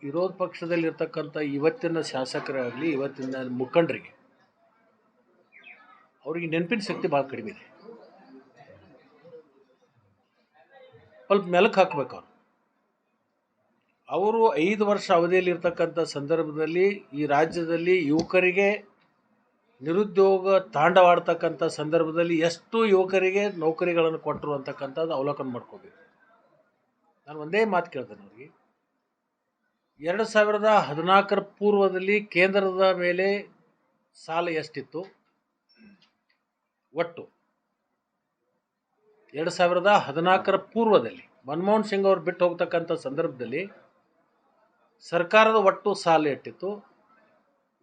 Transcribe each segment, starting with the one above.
ವಿರೋಧ ಪಕ್ಷದಲ್ಲಿರ್ತಕ್ಕಂಥ ಇವತ್ತಿನ ಶಾಸಕರಾಗಲಿ ಇವತ್ತಿನ ಮುಖಂಡರಿಗೆ ಅವರಿಗೆ ನೆನಪಿನ ಶಕ್ತಿ ಭಾಳ ಕಡಿಮೆ ಇದೆ. ಸ್ವಲ್ಪ ಮೆಲುಕು ಹಾಕಬೇಕು ಅವರು 5 ವರ್ಷ ಅವಧಿಯಲ್ಲಿರ್ತಕ್ಕಂಥ ಸಂದರ್ಭದಲ್ಲಿ ಈ ರಾಜ್ಯದಲ್ಲಿ ಯುವಕರಿಗೆ ನಿರುದ್ಯೋಗ ತಾಂಡವಾಡ್ತಕ್ಕಂಥ ಸಂದರ್ಭದಲ್ಲಿ ಎಷ್ಟು ಯುವಕರಿಗೆ ನೌಕರಿಗಳನ್ನು ಕೊಟ್ಟರು ಅಂತಕ್ಕಂಥದ್ದು ಅವಲೋಕನ ಮಾಡ್ಕೋಬೇಕು. ನಾನು ಒಂದೇ ಮಾತು ಕೇಳ್ತೇನೆ ಅವ್ರಿಗೆ, 2014 ಪೂರ್ವದಲ್ಲಿ ಕೇಂದ್ರದ ಮೇಲೆ ಸಾಲ ಎಷ್ಟಿತ್ತು ಒಟ್ಟು? 2014 ಪೂರ್ವದಲ್ಲಿ ಮನಮೋಹನ್ ಸಿಂಗ್ ಅವರು ಬಿಟ್ಟು ಹೋಗ್ತಕ್ಕಂಥ ಸಂದರ್ಭದಲ್ಲಿ ಸರ್ಕಾರದ ಒಟ್ಟು ಸಾಲ ಎಷ್ಟಿತ್ತು?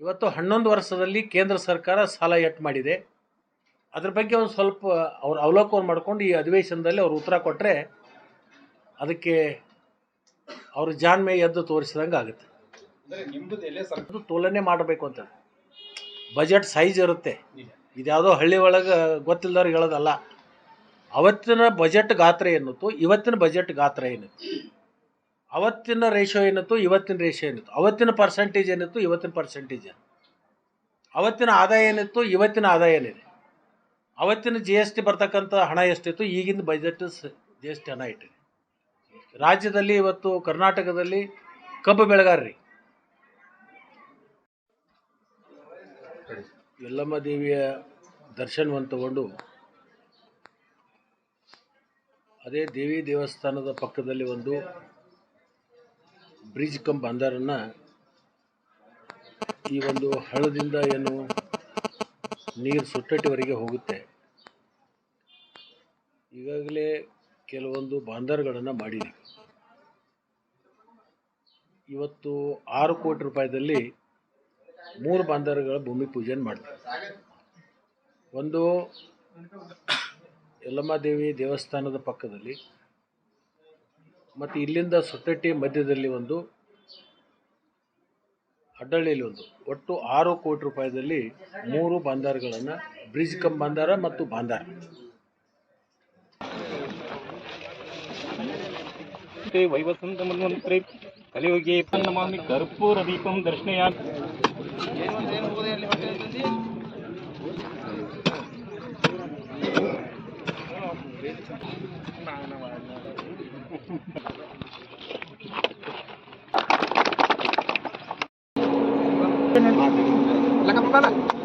ಇವತ್ತು 11 ವರ್ಷದಲ್ಲಿ ಕೇಂದ್ರ ಸರ್ಕಾರ ಸಾಲ ಎಷ್ಟು ಮಾಡಿದೆ? ಅದ್ರ ಬಗ್ಗೆ ಒಂದು ಸ್ವಲ್ಪ ಅವ್ರು ಅವಲೋಕನ ಮಾಡ್ಕೊಂಡು ಈ ಅಧಿವೇಶನದಲ್ಲಿ ಅವ್ರು ಉತ್ತರ ಕೊಟ್ಟರೆ ಅದಕ್ಕೆ ಅವ್ರ ಜಾಣ್ಮೆ ಎದ್ದು ತೋರಿಸಿದಂಗೆ ಆಗುತ್ತೆ. ಅದು ತುಲನೆ ಮಾಡಬೇಕು ಅಂತ. ಬಜೆಟ್ ಸೈಜ್ ಇರುತ್ತೆ, ಇದ್ಯಾವುದೋ ಹಳ್ಳಿ ಒಳಗೆ ಗೊತ್ತಿಲ್ಲದವ್ರಿಗೆ ಹೇಳೋದಲ್ಲ. ಅವತ್ತಿನ ಬಜೆಟ್ ಗಾತ್ರ ಏನಿತ್ತು, ಇವತ್ತಿನ ಬಜೆಟ್ ಗಾತ್ರ ಏನಿತ್ತು, ಅವತ್ತಿನ ರೇಷೋ ಏನಿತ್ತು, ಇವತ್ತಿನ ರೇಷೋ ಏನಿತ್ತು, ಅವತ್ತಿನ ಪರ್ಸೆಂಟೇಜ್ ಏನಿತ್ತು, ಇವತ್ತಿನ ಪರ್ಸೆಂಟೇಜ್ ಏನು, ಅವತ್ತಿನ ಆದಾಯ ಏನಿತ್ತು, ಇವತ್ತಿನ ಆದಾಯ ಏನಿದೆ, ಅವತ್ತಿನ GST ಬರ್ತಕ್ಕಂಥ ಹಣ ಎಷ್ಟಿತ್ತು, ಈಗಿನ ಬಜೆಟ್ GST ಹಣ ಇಟ್ಟಿದೆ. ರಾಜ್ಯದಲ್ಲಿ ಇವತ್ತು ಕರ್ನಾಟಕದಲ್ಲಿ ಕಬ್ಬು ಬೆಳೆಗಾರರಿ ಯಲ್ಲಮ್ಮ ದೇವಿಯ ದರ್ಶನವನ್ನು ತಗೊಂಡು ಅದೇ ದೇವಿ ದೇವಸ್ಥಾನದ ಪಕ್ಕದಲ್ಲಿ ಒಂದು ಬ್ರಿಡ್ಜ್ ಕಮ್ ಬಂದರನ್ನು ಈ ಒಂದು ಹಳ್ಳದಿಂದ ಏನು ನೀರು ಸುಟ್ಟಟ್ಟಿವರೆಗೆ ಹೋಗುತ್ತೆ, ಈಗಾಗಲೇ ಕೆಲವೊಂದು ಬಾಂದರ್ಗಳನ್ನು ಮಾಡಿದ್ದೀವಿ. ಇವತ್ತು 6 ಕೋಟಿ ರೂಪಾಯಿದಲ್ಲಿ 3 ಬಾಂದರ್ಗಳ ಭೂಮಿ ಪೂಜೆಯನ್ನು ಮಾಡ್ತೀವಿ. ಒಂದು ಯಲ್ಲಮ್ಮ ದೇವಿ ದೇವಸ್ಥಾನದ ಪಕ್ಕದಲ್ಲಿ ಮತ್ತು ಇಲ್ಲಿಂದ ಸುಟ್ಟಟ್ಟಿ ಮಧ್ಯದಲ್ಲಿ ಒಂದು, ಅಡ್ಡಳ್ಳಿಯಲ್ಲಿ ಒಂದು, ಒಟ್ಟು 6 ಕೋಟಿ ರೂಪಾಯಿದಲ್ಲಿ 3 ಬಾಂದಾರ್ಗಳನ್ನು ಬ್ರಿಡ್ಜ್ ಕಮ್ ಬಾಂದಾರ ಮತ್ತು ಬಾಂದಾರ ವೈವಸಂತ ಮನ್ವಂತರೇ ಕಲಿಯುಗೆ ನಮಾಮಿ ಕರ್ಪೂರ ದೀಪಂ ದರ್ಶನಯಾಮಿ. La campana.